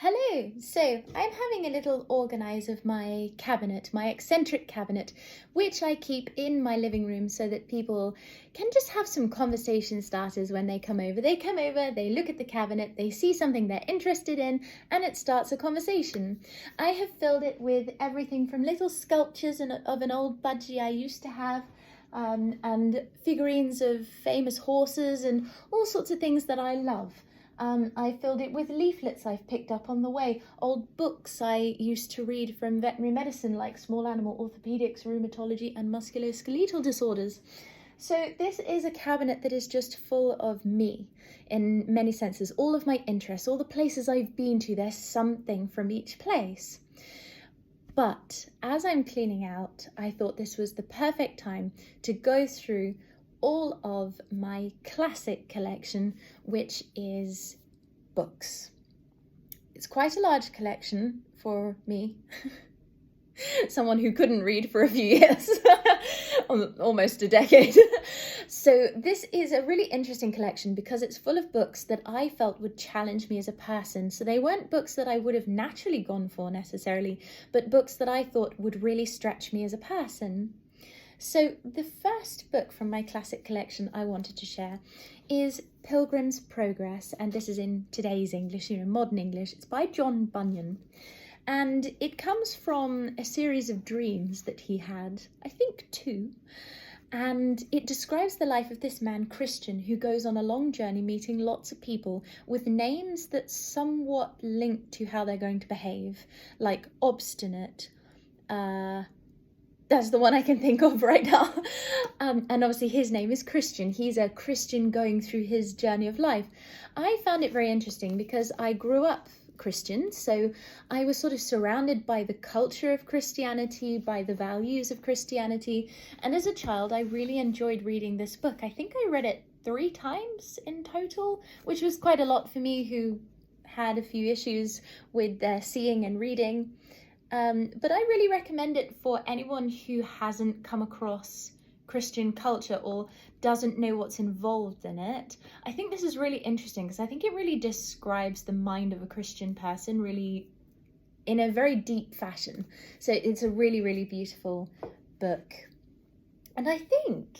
Hello! So, I'm having a little organise of my cabinet, my eccentric cabinet, which I keep in my living room so that people can just have some conversation starters when they come over. They come over, they look at the cabinet, they see something they're interested in, and it starts a conversation. I have filled it with everything from little sculptures of an old budgie I used to have, and figurines of famous horses and all sorts of things that I love. I filled it with leaflets I've picked up on the way, old books I used to read from veterinary medicine like small animal orthopedics, rheumatology and musculoskeletal disorders. So this is a cabinet that is just full of me in many senses, all of my interests, all the places I've been to, there's something from each place. But as I'm cleaning out, I thought this was the perfect time to go through all of my classic collection, which is books. It's quite a large collection for me, someone who couldn't read for a few years, almost a decade. So this is a really interesting collection because it's full of books that I felt would challenge me as a person. So they weren't books that I would have naturally gone for necessarily, but books that I thought would really stretch me as a person. So the first book from my classic collection I wanted to share is Pilgrim's Progress, and this is in today's English, modern English. It's by John Bunyan, and it comes from a series of dreams that he had, I think two, and it describes the life of this man, Christian, who goes on a long journey meeting lots of people with names that somewhat link to how they're going to behave, like obstinate, that's the one I can think of right now. And obviously his name is Christian. He's a Christian going through his journey of life. I found it very interesting because I grew up Christian, so I was sort of surrounded by the culture of Christianity, by the values of Christianity. And as a child, I really enjoyed reading this book. I think I read it 3 times in total, which was quite a lot for me who had a few issues with seeing and reading. But I really recommend it for anyone who hasn't come across Christian culture or doesn't know what's involved in it. I think this is really interesting because I think it really describes the mind of a Christian person really in a very deep fashion. So it's a really, really beautiful book. And I think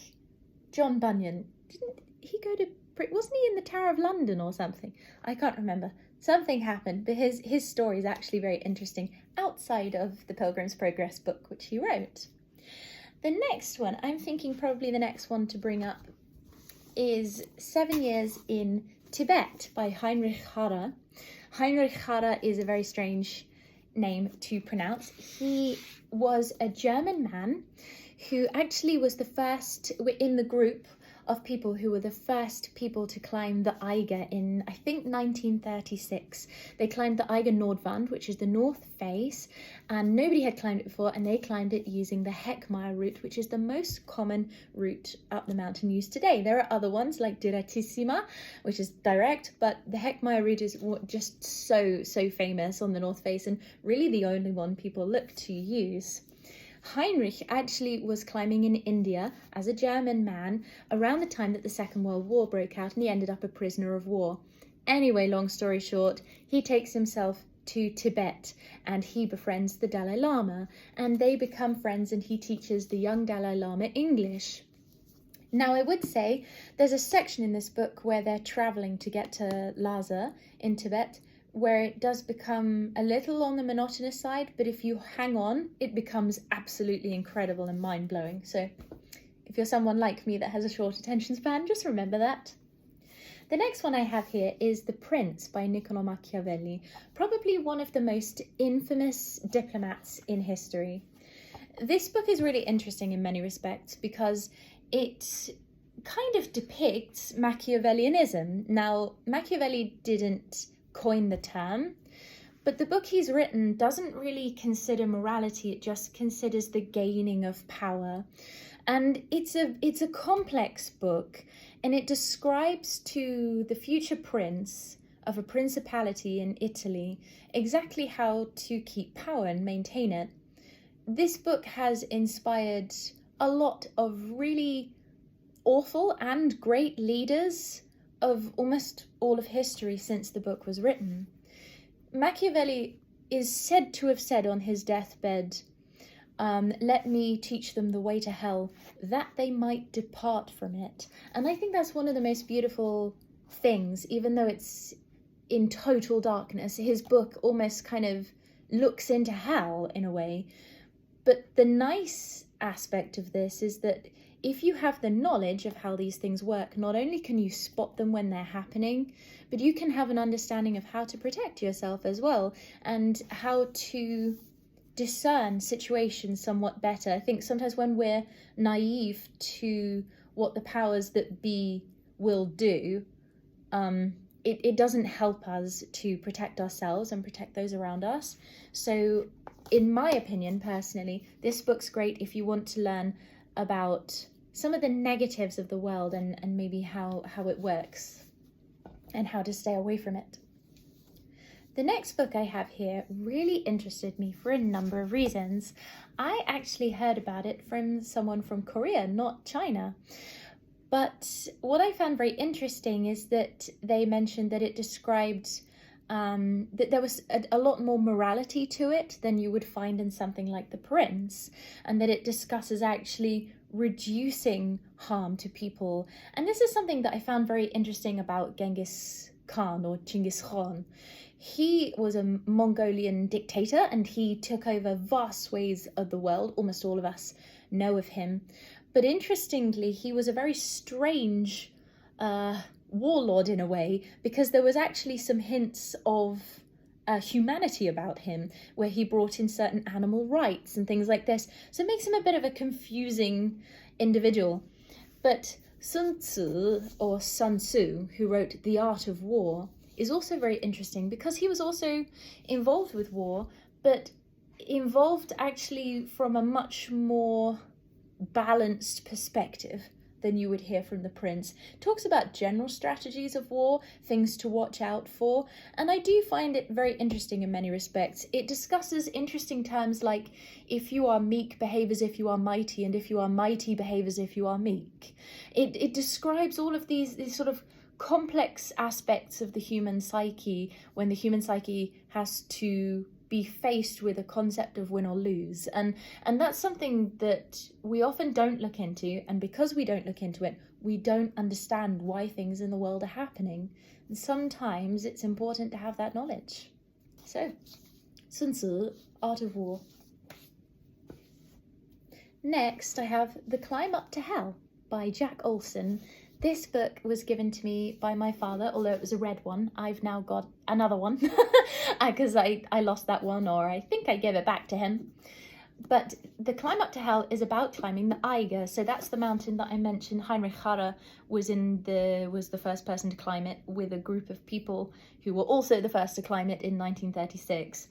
John Bunyan, didn't he go to, wasn't he in the Tower of London or something? I can't remember. Something happened, but his story is actually very interesting outside of the Pilgrim's Progress book, which he wrote. The next one, I'm thinking probably the next one to bring up, is 7 Years in Tibet by Heinrich Harrer. Heinrich Harrer is a very strange name to pronounce. He was a German man who actually was the first in the group of people who were the first people to climb the Eiger in, I think, 1936. They climbed the Eiger Nordwand, which is the north face, and nobody had climbed it before, and they climbed it using the Heckmeyer route, which is the most common route up the mountain used today. There are other ones like Direttissima, which is direct, but the Heckmeyer route is just so famous on the north face and really the only one people look to use. Heinrich actually was climbing in India as a German man around the time that the Second World War broke out, and he ended up a prisoner of war. Anyway, long story short, he takes himself to Tibet and he befriends the Dalai Lama, and they become friends, and he teaches the young Dalai Lama English. Now, I would say there's a section in this book where they're traveling to get to Lhasa in Tibet, where it does become a little on the monotonous side, but if you hang on, it becomes absolutely incredible and mind-blowing. So if you're someone like me that has a short attention span, just remember that. The next one I have here is The Prince by Niccolo Machiavelli, probably one of the most infamous diplomats in history. This book is really interesting in many respects because it kind of depicts Machiavellianism. Now, Machiavelli didn't coin the term, but the book he's written doesn't really consider morality, it just considers the gaining of power. And it's a complex book, and it describes to the future prince of a principality in Italy exactly how to keep power and maintain it. This book has inspired a lot of really awful and great leaders of almost all of history since the book was written. Machiavelli is said to have said on his deathbed, let me teach them the way to hell, that they might depart from it. And I think that's one of the most beautiful things, even though it's in total darkness. His book almost kind of looks into hell in a way. But the nice aspect of this is that if you have the knowledge of how these things work, not only can you spot them when they're happening, but you can have an understanding of how to protect yourself as well, and how to discern situations somewhat better. I think sometimes when we're naive to what the powers that be will do, it doesn't help us to protect ourselves and protect those around us. So in my opinion, personally, this book's great if you want to learn about some of the negatives of the world and maybe how it works and how to stay away from it. The next book I have here really interested me for a number of reasons. I actually heard about it from someone from Korea, not China. But what I found very interesting is that they mentioned that it described that there was a lot more morality to it than you would find in something like The Prince, and that it discusses actually reducing harm to people. And this is something that I found very interesting about Genghis Khan, or Genghis Khan. He was a Mongolian dictator and he took over vast swathes of the world. Almost all of us know of him. But interestingly, he was a very strange warlord in a way, because there was actually some hints of humanity about him, where he brought in certain animal rights and things like this. So it makes him a bit of a confusing individual. But Sun Tzu, or Sun Tzu, who wrote The Art of War, is also very interesting because he was also involved with war, but involved actually from a much more balanced perspective than you would hear from The Prince. Talks about general strategies of war, things to watch out for, and I do find it very interesting in many respects. It discusses interesting terms like, if you are meek, behave as if you are mighty, and if you are mighty, behave as if you are meek. It describes all of these sort of complex aspects of the human psyche, when the human psyche has to be faced with a concept of win or lose, and that's something that we often don't look into, and because we don't look into it, we don't understand why things in the world are happening, and sometimes it's important to have that knowledge. So, Sun Tzu, Art of War. Next, I have The Climb Up to Hell by Jack Olson. This book was given to me by my father, although it was a red one. I've now got another one because I lost that one, or I think I gave it back to him. But The Climb Up to Hell is about climbing the Eiger. So that's the mountain that I mentioned. Heinrich Harrer was the first person to climb it, with a group of people who were also the first to climb it in 1936.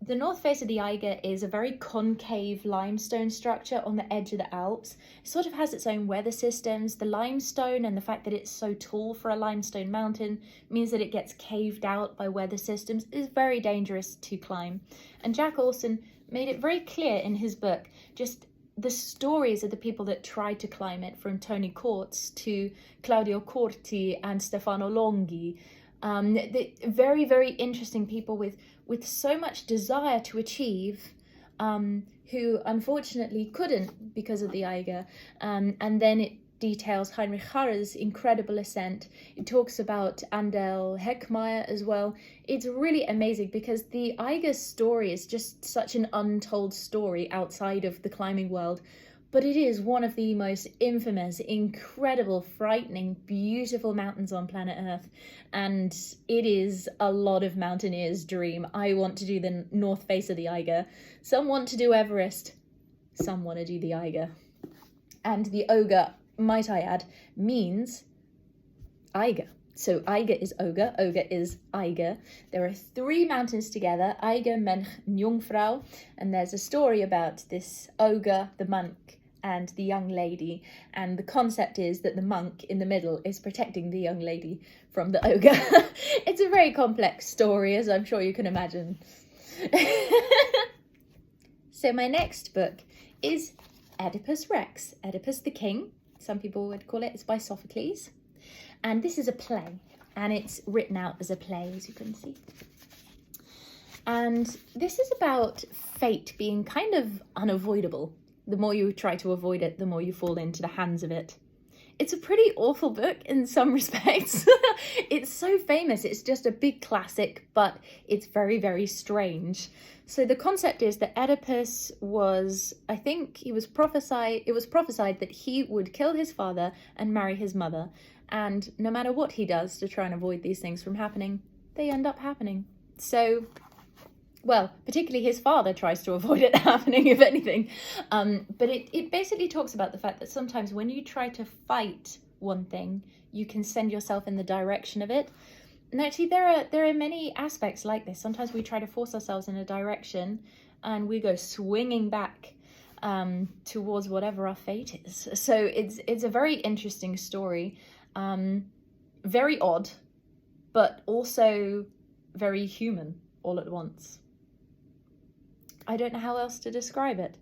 The north face of the Eiger is a very concave limestone structure on the edge of the Alps. It sort of has its own weather systems. The limestone and the fact that it's so tall for a limestone mountain means that it gets caved out by weather systems. It's very dangerous to climb. And Jack Olson made it very clear in his book just the stories of the people that tried to climb it, from Tony Courts to Claudio Corti and Stefano Longhi. Very, very interesting people with so much desire to achieve, who unfortunately couldn't because of the Eiger. And then it details Heinrich Harrer's incredible ascent. It talks about Andel Heckmeyer as well. It's really amazing because the Eiger story is just such an untold story outside of the climbing world. But it is one of the most infamous, incredible, frightening, beautiful mountains on planet Earth. And it is a lot of mountaineers' dream. I want to do the north face of the Eiger. Some want to do Everest. Some want to do the Eiger. And the ogre, might I add, means Eiger. So Eiger is ogre, ogre is Eiger. There are 3 mountains together, Eiger, Mench, and Jungfrau. And there's a story about this ogre, the monk, and the young lady, and the concept is that the monk in the middle is protecting the young lady from the ogre. It's a very complex story, as I'm sure you can imagine. So my next book is Oedipus Rex, Oedipus the King, some people would call it. It's by Sophocles, and this is a play, and it's written out as a play, as you can see. And this is about fate being kind of unavoidable. The more you try to avoid it, the more you fall into the hands of it. It's a pretty awful book in some respects. It's so famous, it's just a big classic, but it's very, very strange. So the concept is that Oedipus was, I think it was prophesied that he would kill his father and marry his mother. And no matter what he does to try and avoid these things from happening, they end up happening. So, well, particularly his father tries to avoid it happening, if anything. But it basically talks about the fact that sometimes when you try to fight one thing, you can send yourself in the direction of it. And actually, there are many aspects like this. Sometimes we try to force ourselves in a direction and we go swinging back towards whatever our fate is. So it's a very interesting story. Very odd, but also very human all at once. I don't know how else to describe it.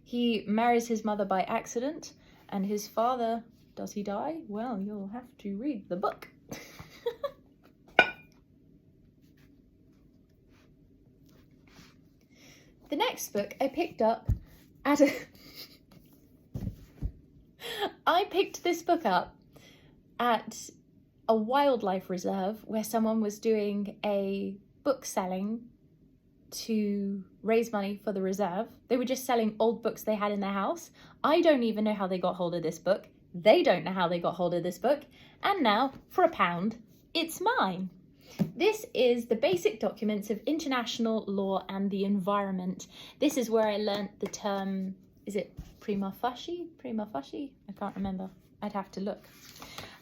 He marries his mother by accident, and his father, does he die? Well, you'll have to read the book. The next book I picked up at I picked this book up at a wildlife reserve where someone was doing a book selling to raise money for the reserve. They were just selling old books they had in their house. I don't even know how they got hold of this book. They don't know how they got hold of this book. And now, for £1, it's mine. This is the basic documents of international law and the environment. This is where I learnt the term, is it prima facie? Prima facie? I can't remember. I'd have to look.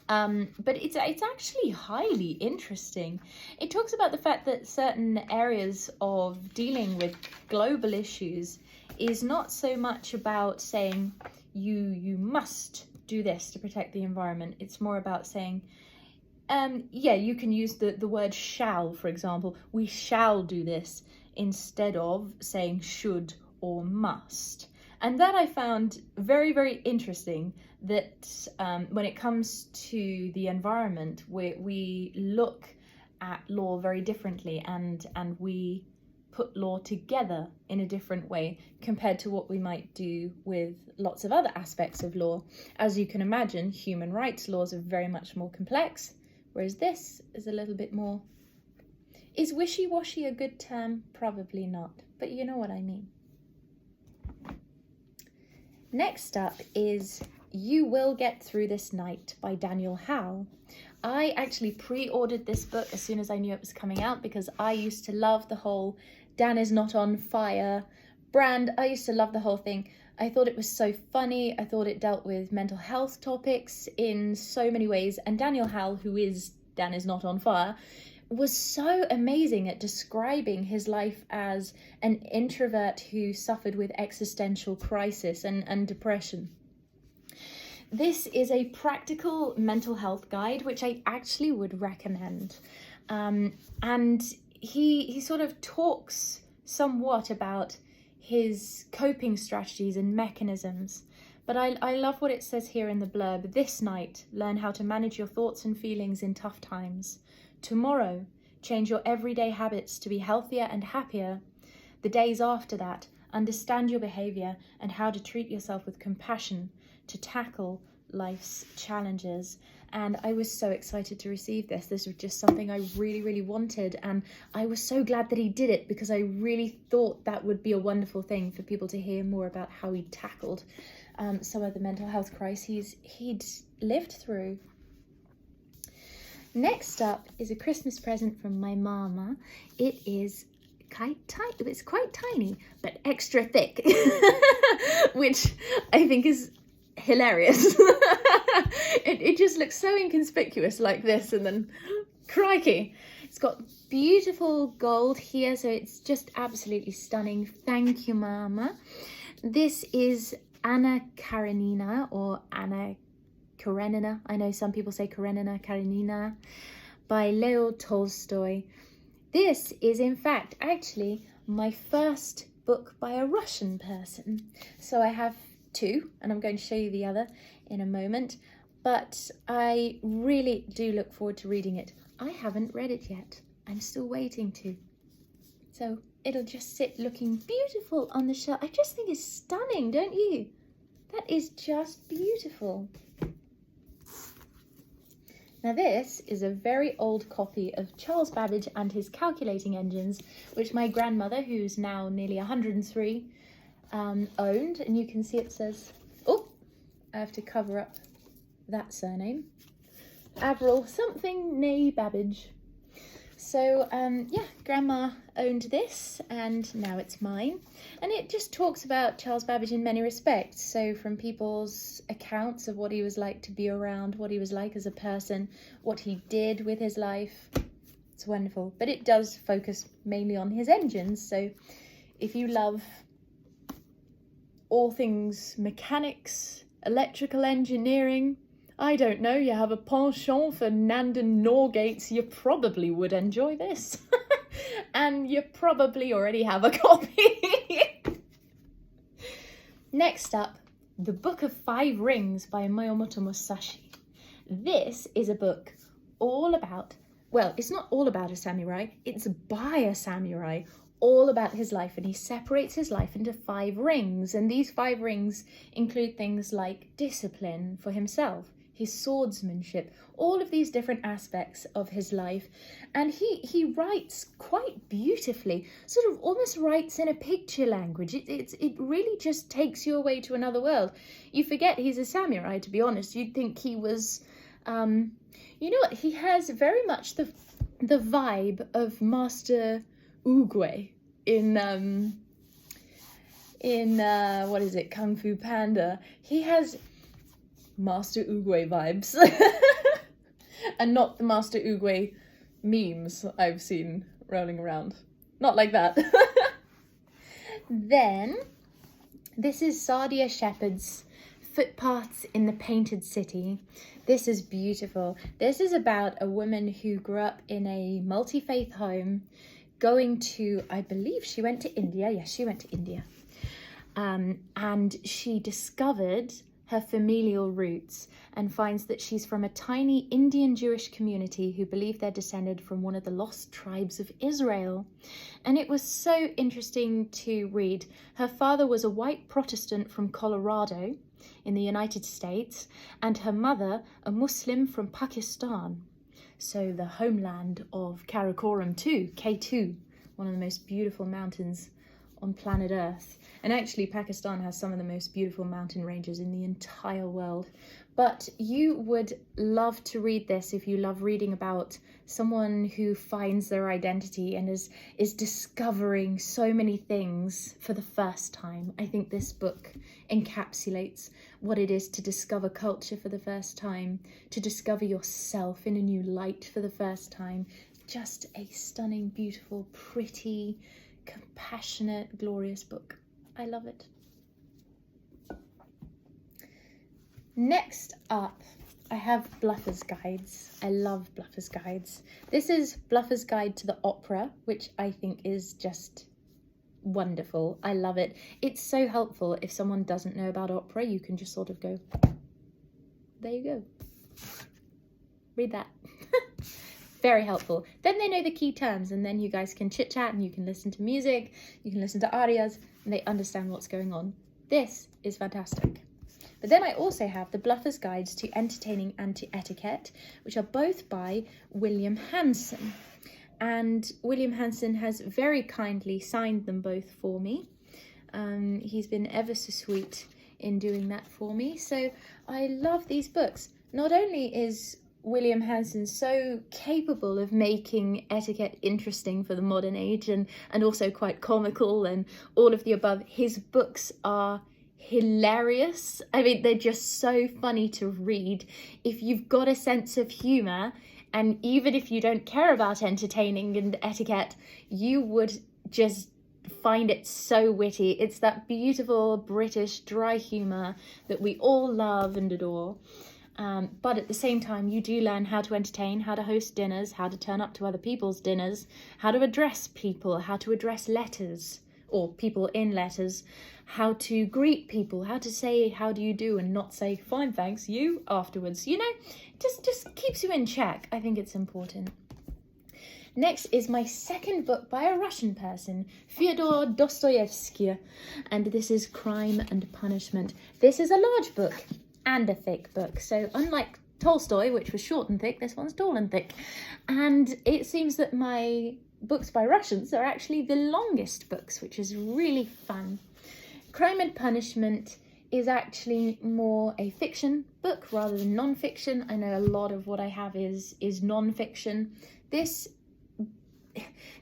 But it's actually highly interesting. It talks about the fact that certain areas of dealing with global issues is not so much about saying you must do this to protect the environment. It's more about saying, yeah, you can use the word shall, for example. We shall do this instead of saying should or must. And that I found very, very interesting, that when it comes to the environment, we look at law very differently, and we put law together in a different way compared to what we might do with lots of other aspects of law. As you can imagine, human rights laws are very much more complex, whereas this is a little bit more... Is wishy-washy a good term? Probably not, but you know what I mean. Next up is You Will Get Through This Night by Daniel Howell. I actually pre-ordered this book as soon as I knew it was coming out because I used to love the whole Dan is Not on Fire brand. I used to love the whole thing. I thought it was so funny. I thought it dealt with mental health topics in so many ways. And Daniel Howell, who is Dan is Not on Fire, was so amazing at describing his life as an introvert who suffered with existential crisis and depression. This is a practical mental health guide, which I actually would recommend. And he sort of talks somewhat about his coping strategies and mechanisms. But I love what it says here in the blurb. This night, learn how to manage your thoughts and feelings in tough times. Tomorrow, change your everyday habits to be healthier and happier. The days after that, understand your behavior and how to treat yourself with compassion to tackle life's challenges. And I was so excited to receive this. This was just something I really, really wanted. And I was so glad that he did it because I really thought that would be a wonderful thing for people to hear more about how he tackled some of the mental health crises he'd lived through. Next up is a Christmas present from my mama. It is it's quite tiny, but extra thick, which I think is hilarious. It just looks so inconspicuous like this, and then crikey, it's got beautiful gold here, so it's just absolutely stunning. Thank you, mama. This is Anna Karenina, or Anna Karenina, I know some people say Karenina, by Leo Tolstoy. This is in fact actually my first book by a Russian person. So I have two, and I'm going to show you the other in a moment, but I really do look forward to reading it. I haven't read it yet. I'm still waiting to. So it'll just sit looking beautiful on the shelf. I just think it's stunning, don't you? That is just beautiful. Now this is a very old copy of Charles Babbage and his Calculating Engines, which my grandmother, who's now nearly 103, owned. And you can see it says, oh, I have to cover up that surname, Avril something nay Babbage. So yeah, Grandma owned this and now it's mine. And it just talks about Charles Babbage in many respects. So from people's accounts of what he was like to be around, what he was like as a person, what he did with his life. It's wonderful. But it does focus mainly on his engines. So if you love all things mechanics, electrical engineering, I don't know, you have a penchant for Nandan Norgates, you probably would enjoy this. And you probably already have a copy. Next up, The Book of Five Rings by Miyamoto Musashi. This is a book all about, well, it's not all about a samurai, it's by a samurai, all about his life, and he separates his life into 5 rings. And these 5 rings include things like discipline for himself, his swordsmanship, all of these different aspects of his life. And he writes quite beautifully, sort of almost writes in a picture language. It really just takes you away to another world. You forget he's a samurai, to be honest. You'd think he was, you know what, he has very much the vibe of Master Oogway in what is it, Kung Fu Panda. He has Master Oogway vibes. And not the Master Oogway memes I've seen rolling around. Not like that. Then, this is Saadia Shepherd's Footpaths in the Painted City. This is beautiful. This is about a woman who grew up in a multi-faith home, going to, I believe she went to India. Yes, she went to India. And she discovered her familial roots and finds that she's from a tiny Indian Jewish community who believe they're descended from one of the lost tribes of Israel. And it was so interesting to read. Her father was a white Protestant from Colorado in the United States, and her mother a Muslim from Pakistan. So the homeland of Karakoram 2, K2, one of the most beautiful mountains on planet Earth. And actually Pakistan has some of the most beautiful mountain ranges in the entire world. But you would love to read this if you love reading about someone who finds their identity and is discovering so many things for the first time. I think this book encapsulates what it is to discover culture for the first time, to discover yourself in a new light for the first time. Just a stunning, beautiful, pretty, compassionate, glorious book. I love it. Next up, I have Bluffer's Guides. I love Bluffer's Guides. This is Bluffer's Guide to the Opera, which I think is just wonderful. I love it. It's so helpful if someone doesn't know about opera. You can just sort of go, there you go. Read that. Very helpful. Then they know the key terms, and then you guys can chit chat and you can listen to music, you can listen to arias, and they understand what's going on. This is fantastic. But then I also have the Bluffer's Guides to Entertaining and to Etiquette, which are both by William Hanson. And William Hanson has very kindly signed them both for me. He's been ever so sweet in doing that for me. So I love these books. Not only is William Hanson so capable of making etiquette interesting for the modern age and also quite comical and all of the above, his books are hilarious. I mean, they're just so funny to read. If you've got a sense of humour, and even if you don't care about entertaining and etiquette, you would just find it so witty. It's that beautiful British dry humour that we all love and adore. But at the same time, you do learn how to entertain, how to host dinners, how to turn up to other people's dinners, how to address people, how to address letters, or people in letters, how to greet people, how to say how do you do and not say fine thanks you afterwards. You know, just keeps you in check. I think it's important. Next is my second book by a Russian person, Fyodor Dostoevsky, and this is Crime and Punishment. This is a large book and a thick book, so unlike Tolstoy, which was short and thick, this one's tall and thick. And it seems that my books by Russians are actually the longest books, which is really fun. Crime and Punishment is actually more a fiction book rather than non-fiction. I know a lot of what I have is non-fiction.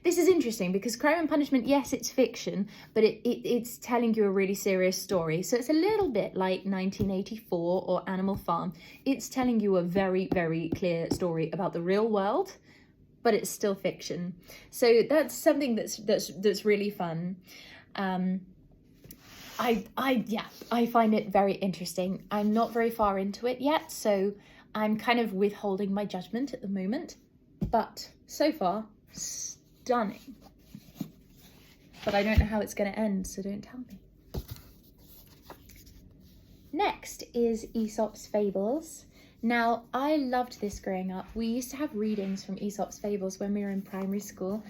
This is interesting because Crime and Punishment, yes, it's fiction, but it's telling you a really serious story. So it's a little bit like 1984 or Animal Farm. It's telling you a very, very clear story about the real world, but it's still fiction. So that's something that's really fun. I find it very interesting. I'm not very far into it yet, so I'm kind of withholding my judgment at the moment. But so far, stunning. But I don't know how it's going to end, so don't tell me. Next is Aesop's Fables. Now, I loved this growing up. We used to have readings from Aesop's Fables when we were in primary school.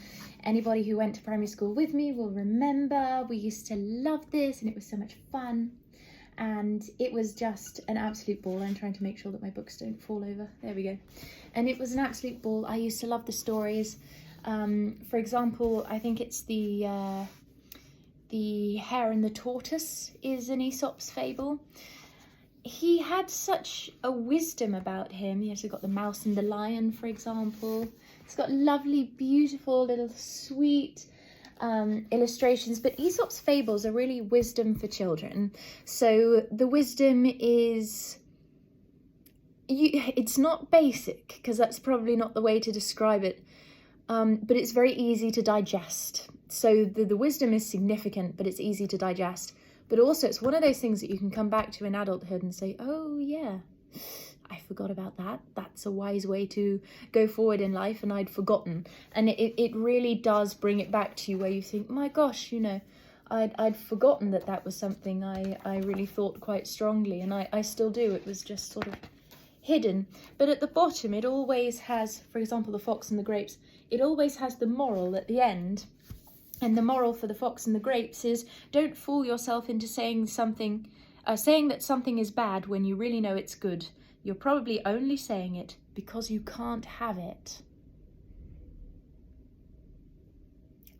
Anybody who went to primary school with me will remember we used to love this, and it was so much fun. And it was just an absolute ball. I'm trying to make sure that my books don't fall over. There we go. And it was an absolute ball. I used to love the stories. For example, I think it's the Hare and the Tortoise is an Aesop's fable. He had such a wisdom about him. He has got the Mouse and the Lion, for example. It's got lovely, beautiful, little sweet illustrations. But Aesop's Fables are really wisdom for children. So the wisdom is... it's not basic, because that's probably not the way to describe it. But it's very easy to digest. So the wisdom is significant, but it's easy to digest. But also it's one of those things that you can come back to in adulthood and say, oh yeah, I forgot about that. That's a wise way to go forward in life, and I'd forgotten. And it really does bring it back to you where you think, my gosh, you know, I'd forgotten that was something I really thought quite strongly, and I still do. It was just sort of hidden. But at the bottom it always has, for example, The Fox and the Grapes, it always has the moral at the end. And the moral for The Fox and the Grapes is, don't fool yourself into saying that something is bad when you really know it's good. You're probably only saying it because you can't have it.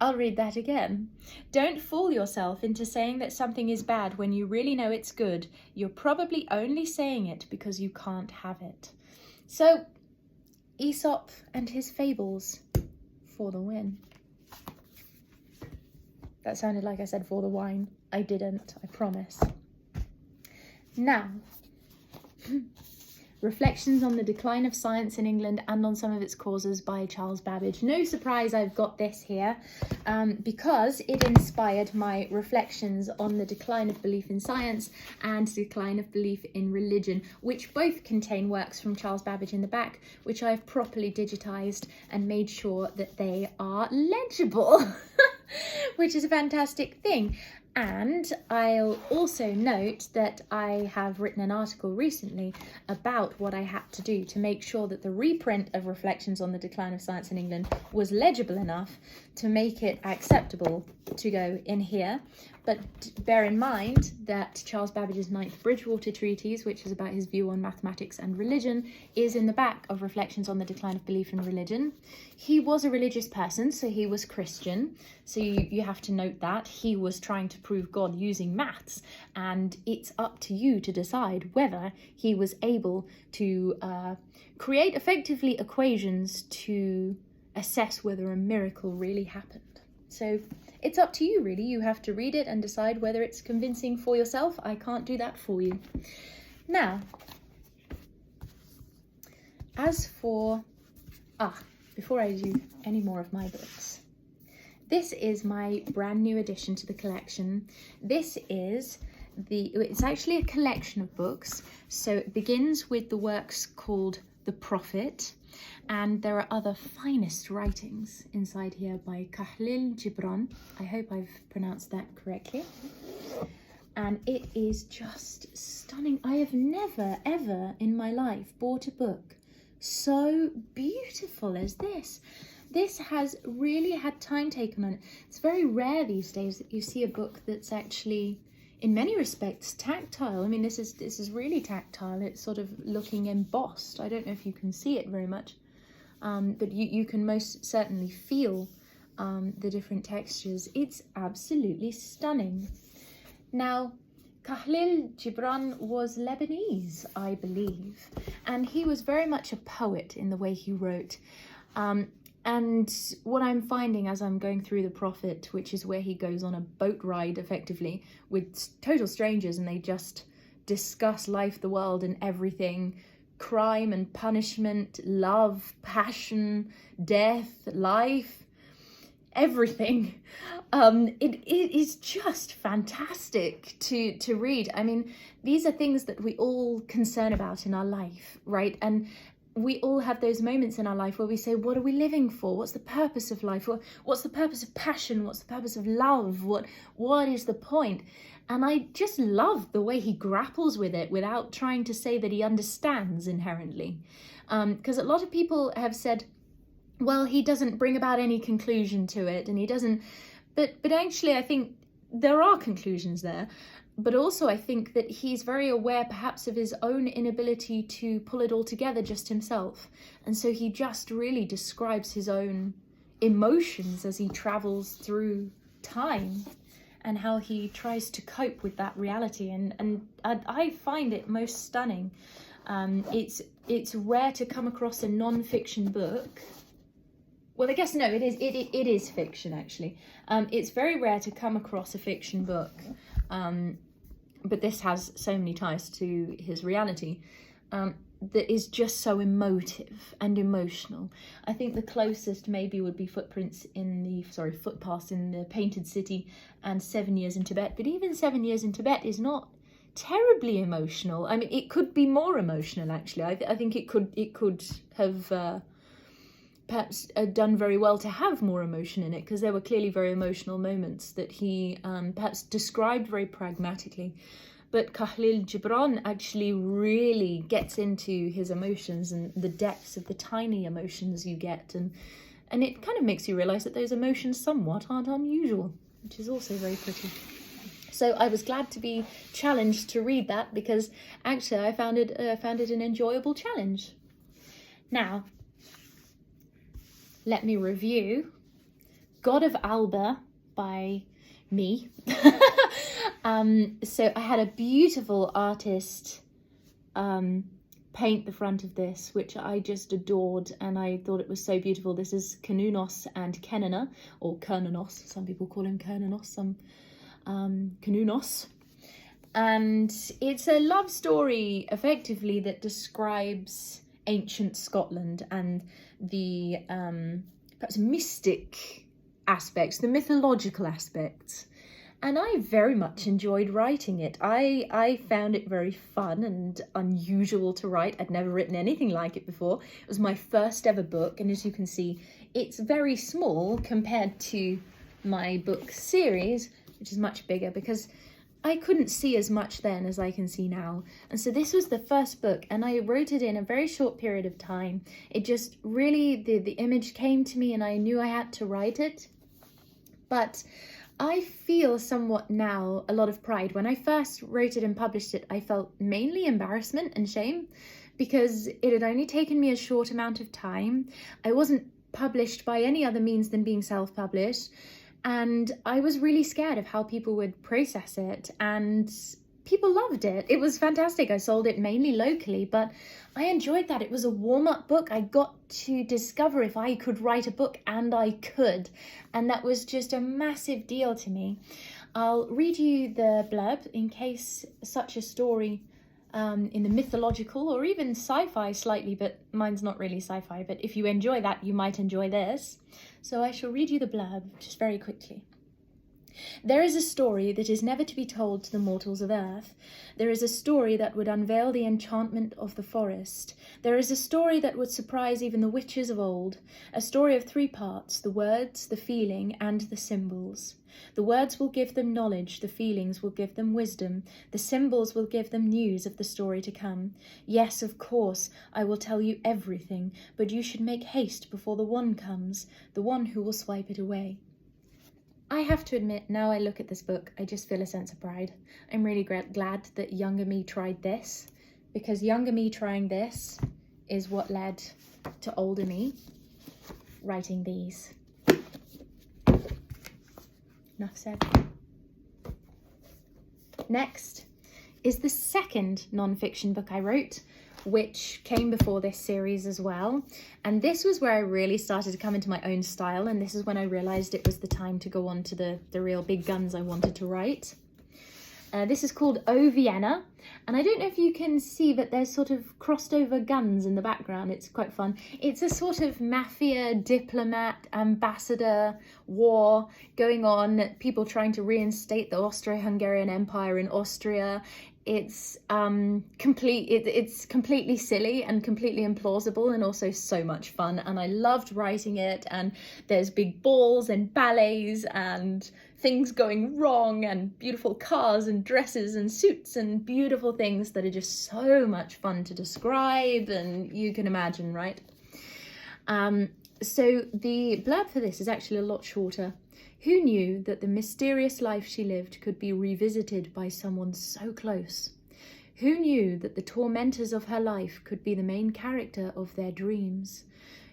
I'll read that again. Don't fool yourself into saying that something is bad when you really know it's good. You're probably only saying it because you can't have it. So, Aesop and his fables for the win. That sounded like I said for the wine. I didn't, I promise. Now, Reflections on the Decline of Science in England and on Some of Its Causes by Charles Babbage. No surprise I've got this here, because it inspired my reflections on the decline of belief in science and decline of belief in religion, which both contain works from Charles Babbage in the back, which I've properly digitised and made sure that they are legible, which is a fantastic thing. And I'll also note that I have written an article recently about what I had to do to make sure that the reprint of Reflections on the Decline of Science in England was legible enough to make it acceptable to go in here. But bear in mind that Charles Babbage's Ninth Bridgewater Treatise, which is about his view on mathematics and religion, is in the back of Reflections on the Decline of Belief in Religion. He was a religious person, so he was Christian. So you have to note that. He was trying to prove God using maths, and it's up to you to decide whether he was able to create effectively equations to assess whether a miracle really happened. So it's up to you, really. You have to read it and decide whether it's convincing for yourself. I can't do that for you. Now, as for... before I do any more of my books, this is my brand new addition to the collection. This is it's actually a collection of books. So it begins with the works called The Prophet, and there are other finest writings inside here by Khalil Gibran. I hope I've pronounced that correctly. And it is just stunning. I have never, ever in my life bought a book so beautiful as this. this has really had time taken on it. It's very rare these days that you see a book that's actually, in many respects, tactile. I mean, this is really tactile. It's sort of looking embossed. I don't know if you can see it very much, but you can most certainly feel the different textures. It's absolutely stunning. Now, Khalil Gibran was Lebanese, I believe, and he was very much a poet in the way he wrote. And what I'm finding as I'm going through The Prophet, which is where he goes on a boat ride effectively with total strangers, and they just discuss life, the world and everything, crime and punishment, love, passion, death, life, everything. It is just fantastic to read. I mean, these are things that we all concern about in our life, right? And we all have those moments in our life where we say, what are we living for? What's the purpose of life? What's the purpose of passion? What's the purpose of love? What is the point? And I just love the way he grapples with it without trying to say that he understands inherently. Because a lot of people have said, well, he doesn't bring about any conclusion to it, and he doesn't, but actually I think there are conclusions there. But also I think that he's very aware perhaps of his own inability to pull it all together just himself. And so he just really describes his own emotions as he travels through time and how he tries to cope with that reality. And I find it most stunning. It's rare to come across a non-fiction book. Well, I guess no, it is fiction actually. It's very rare to come across a fiction book. But this has so many ties to his reality that is just so emotive and emotional. I think the closest maybe would be Footpaths in the Painted City and 7 Years in Tibet. But even 7 Years in Tibet is not terribly emotional. I mean, it could be more emotional actually. I think it could have perhaps done very well to have more emotion in it, because there were clearly very emotional moments that he perhaps described very pragmatically. But Khalil Gibran actually really gets into his emotions and the depths of the tiny emotions you get, and it kind of makes you realise that those emotions somewhat aren't unusual, which is also very pretty. So I was glad to be challenged to read that, because actually I found it an enjoyable challenge. Now, let me review God of Alba by me. So I had a beautiful artist paint the front of this, which I just adored, and I thought it was so beautiful. This is Knúnos and Kenina, or Kernanos. Some people call him Kernanos, some Knúnos. And it's a love story, effectively, that describes ancient Scotland and the perhaps mystic aspects, the mythological aspects. And I very much enjoyed writing it. I found it very fun and unusual to write. I'd never written anything like it before. It was my first ever book, and as you can see, it's very small compared to my book series, which is much bigger, because I couldn't see as much then as I can see now. And so this was the first book, and I wrote it in a very short period of time. It just really, the image came to me and I knew I had to write it. But I feel somewhat now a lot of pride. When I first wrote it and published it, I felt mainly embarrassment and shame, because it had only taken me a short amount of time. I wasn't published by any other means than being self-published. And I was really scared of how people would process it, and people loved it. It was fantastic. I sold it mainly locally, but I enjoyed that. It was a warm-up book. I got to discover if I could write a book, and I could. And that was just a massive deal to me. I'll read you the blurb in case such a story in the mythological or even sci-fi slightly, but mine's not really sci-fi, but if you enjoy that, you might enjoy this. So I shall read you the blurb just very quickly. There is a story that is never to be told to the mortals of earth. There is a story that would unveil the enchantment of the forest. There is a story that would surprise even the witches of old. A story of 3 parts, the words, the feeling, and the symbols. The words will give them knowledge, the feelings will give them wisdom, the symbols will give them news of the story to come. Yes, of course, I will tell you everything, but you should make haste before the one comes, the one who will swipe it away. I have to admit, now I look at this book, I just feel a sense of pride. I'm really glad that younger me tried this, because younger me trying this is what led to older me writing these. Enough said. Next is the second non-fiction book I wrote, which came before this series as well. And this was where I really started to come into my own style, and this is when I realised it was the time to go on to the real big guns I wanted to write. This is called O Vienna, and I don't know if you can see, but there's sort of crossed over guns in the background. It's quite fun. It's a sort of mafia, diplomat, ambassador war going on, people trying to reinstate the Austro-Hungarian Empire in Austria. It's it's completely silly and completely implausible and also so much fun, and I loved writing it. And there's big balls and ballets and things going wrong and beautiful cars and dresses and suits and beautiful things that are just so much fun to describe, and you can imagine, right? So the blurb for this is actually a lot shorter. Who knew that the mysterious life she lived could be revisited by someone so close? Who knew that the tormentors of her life could be the main character of their dreams?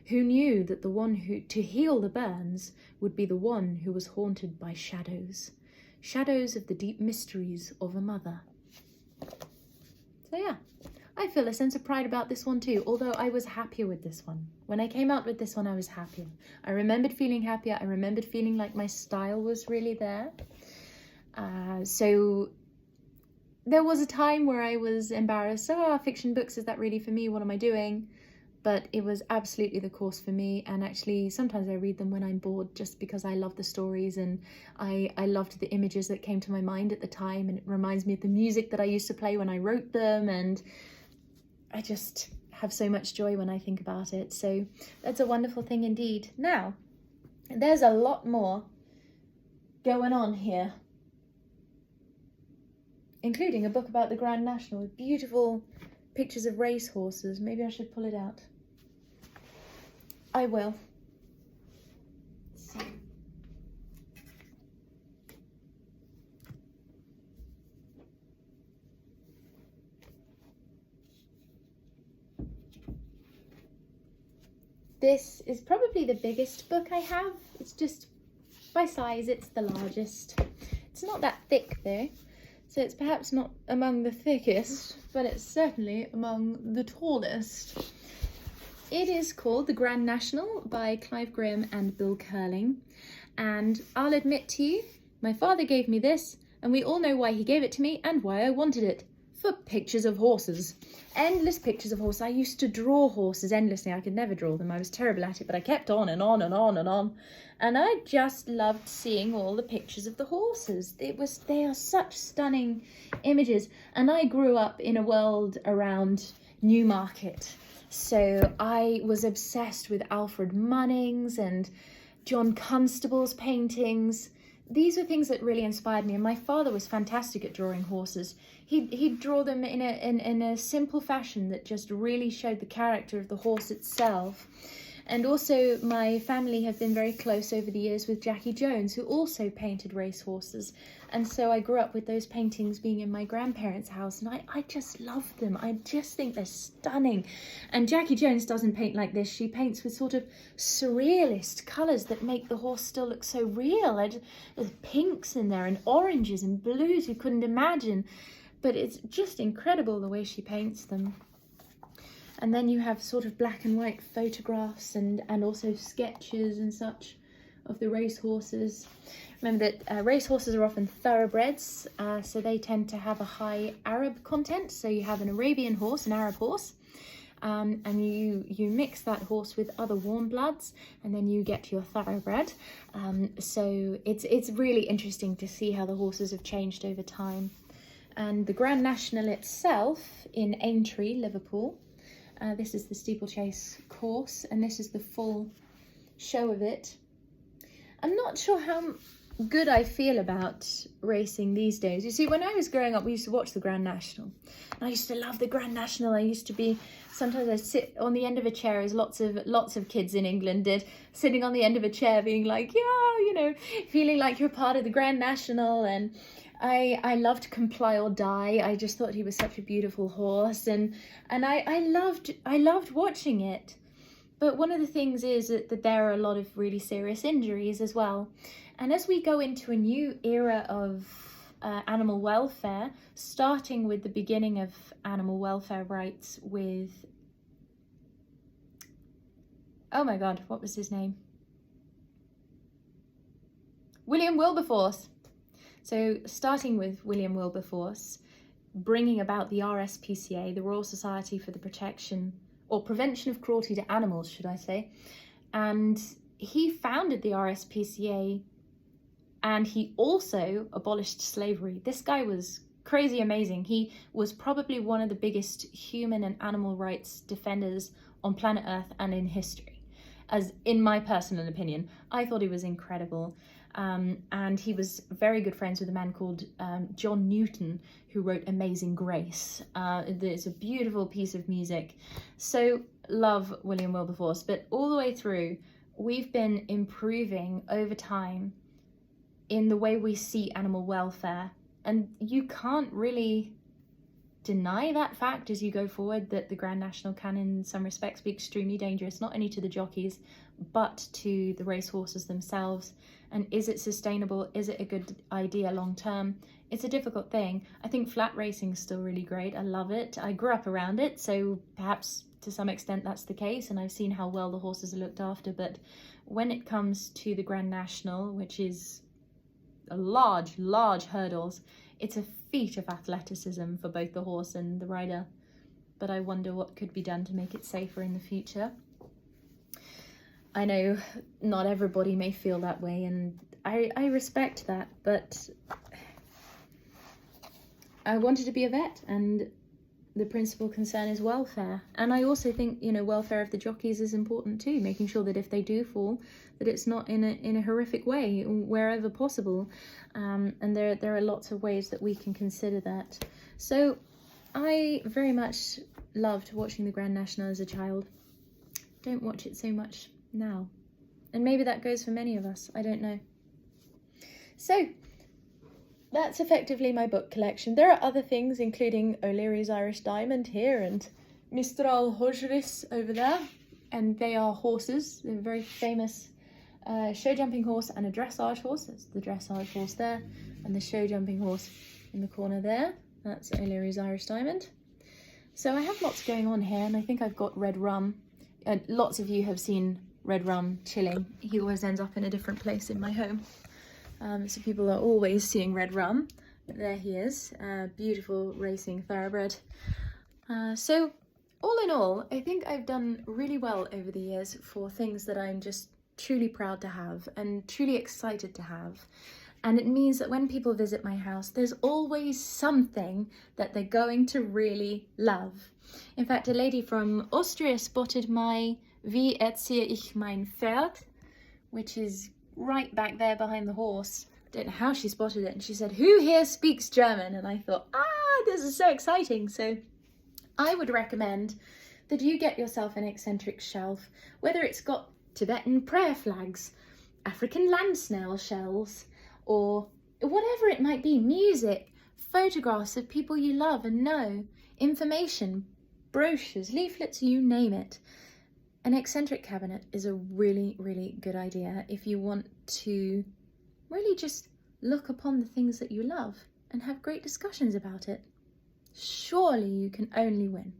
Who knew that the one who to heal the burns would be the one who was haunted by shadows? Shadows of the deep mysteries of a mother. So yeah, I feel a sense of pride about this one too, although I was happier with this one. When I came out with this one, I was happier. I remembered feeling happier. I remembered feeling like my style was really there. So there was a time where I was embarrassed. Oh, fiction books, is that really for me? What am I doing? But it was absolutely the course for me. And actually, sometimes I read them when I'm bored just because I love the stories, and I loved the images that came to my mind at the time. And it reminds me of the music that I used to play when I wrote them. And I just have so much joy when I think about it. So that's a wonderful thing indeed. Now, there's a lot more going on here, including a book about the Grand National with beautiful pictures of racehorses. Maybe I should pull it out. I will. So. This is probably the biggest book I have. It's just, by size, it's the largest. It's not that thick though, so it's perhaps not among the thickest, but it's certainly among the tallest. It is called The Grand National by Clive Graham and Bill Curling. And I'll admit to you, my father gave me this, and we all know why he gave it to me and why I wanted it. For pictures of horses. Endless pictures of horses. I used to draw horses endlessly. I could never draw them. I was terrible at it, but I kept on and on and on and on. And I just loved seeing all the pictures of the horses. They are such stunning images. And I grew up in a world around Newmarket. So I was obsessed with Alfred Munnings and John Constable's paintings. These were things that really inspired me, and my father was fantastic at drawing horses. He'd draw them in a simple fashion that just really showed the character of the horse itself. And also my family have been very close over the years with Jackie Jones, who also painted racehorses. And so I grew up with those paintings being in my grandparents' house, and I just love them. I just think they're stunning. And Jackie Jones doesn't paint like this. She paints with sort of surrealist colours that make the horse still look so real. There's pinks in there and oranges and blues you couldn't imagine. But it's just incredible the way she paints them. And then you have sort of black and white photographs and also sketches and such of the racehorses. Remember that racehorses are often thoroughbreds, so they tend to have a high Arab content. So you have an Arabian horse, an Arab horse, and you mix that horse with other warm bloods, and then you get your thoroughbred. So it's really interesting to see how the horses have changed over time. And the Grand National itself in Aintree, Liverpool. This is the steeplechase course, and this is the full show of it. I'm not sure how good I feel about racing these days. You see, when I was growing up, we used to watch the Grand National. And I used to love the Grand National. I used to be, sometimes I'd sit on the end of a chair, as lots of kids in England did, sitting on the end of a chair being like, yeah, you know, feeling like you're part of the Grand National. And I loved Comply or Die. I just thought he was such a beautiful horse, and I loved watching it. But one of the things is that there are a lot of really serious injuries as well. And as we go into a new era of animal welfare, starting with the beginning of animal welfare rights with, oh my God, what was his name? William Wilberforce. So starting with William Wilberforce, bringing about the RSPCA, the Royal Society for the Protection or Prevention of Cruelty to Animals, should I say. And he founded the RSPCA, and he also abolished slavery. This guy was crazy amazing. He was probably one of the biggest human and animal rights defenders on planet Earth and in history. As in my personal opinion, I thought he was incredible. And he was very good friends with a man called John Newton, who wrote Amazing Grace. It's a beautiful piece of music. So love William Wilberforce, but all the way through, we've been improving over time in the way we see animal welfare. And you can't really deny that fact as you go forward, that the Grand National can in some respects be extremely dangerous, not only to the jockeys, but to the racehorses themselves. And is it sustainable? Is it a good idea long term? It's a difficult thing. I think flat racing is still really great. I love it. I grew up around it, so perhaps to some extent that's the case, and I've seen how well the horses are looked after. But when it comes to the Grand National, which is a large hurdles, it's a feat of athleticism for both the horse and the rider. But I wonder what could be done to make it safer in the future. I know not everybody may feel that way, and I respect that, but I wanted to be a vet, and the principal concern is welfare. And I also think, you know, welfare of the jockeys is important too, making sure that if they do fall, that it's not in a horrific way wherever possible. And there are lots of ways that we can consider that. So I very much loved watching the Grand National as a child. Don't watch it so much now, and maybe that goes for many of us, I don't know. So that's effectively my book collection. There are other things, including O'Leary's Irish Diamond here and Mistral Hojris over there, and they are horses. They're a very famous show jumping horse and a dressage horse. That's the dressage horse there, and the show jumping horse in the corner there. That's O'Leary's Irish Diamond. So I have lots going on here, and I think I've got red rum. Lots of you have seen red rum chilling. He always ends up in a different place in my home. So people are always seeing red rum. There he is, beautiful racing thoroughbred. So all in all, I think I've done really well over the years for things that I'm just truly proud to have and truly excited to have. And it means that when people visit my house, there's always something that they're going to really love. In fact, a lady from Austria spotted my Wie erziehe ich mein Pferd, which is right back there behind the horse. I don't know how she spotted it, and she said, "Who here speaks German?" And I thought, this is so exciting. So I would recommend that you get yourself an eccentric shelf, whether it's got Tibetan prayer flags, African land snail shells, or whatever it might be, music, photographs of people you love and know, information, brochures, leaflets, you name it. An eccentric cabinet is a really, really good idea if you want to really just look upon the things that you love and have great discussions about it. Surely you can only win.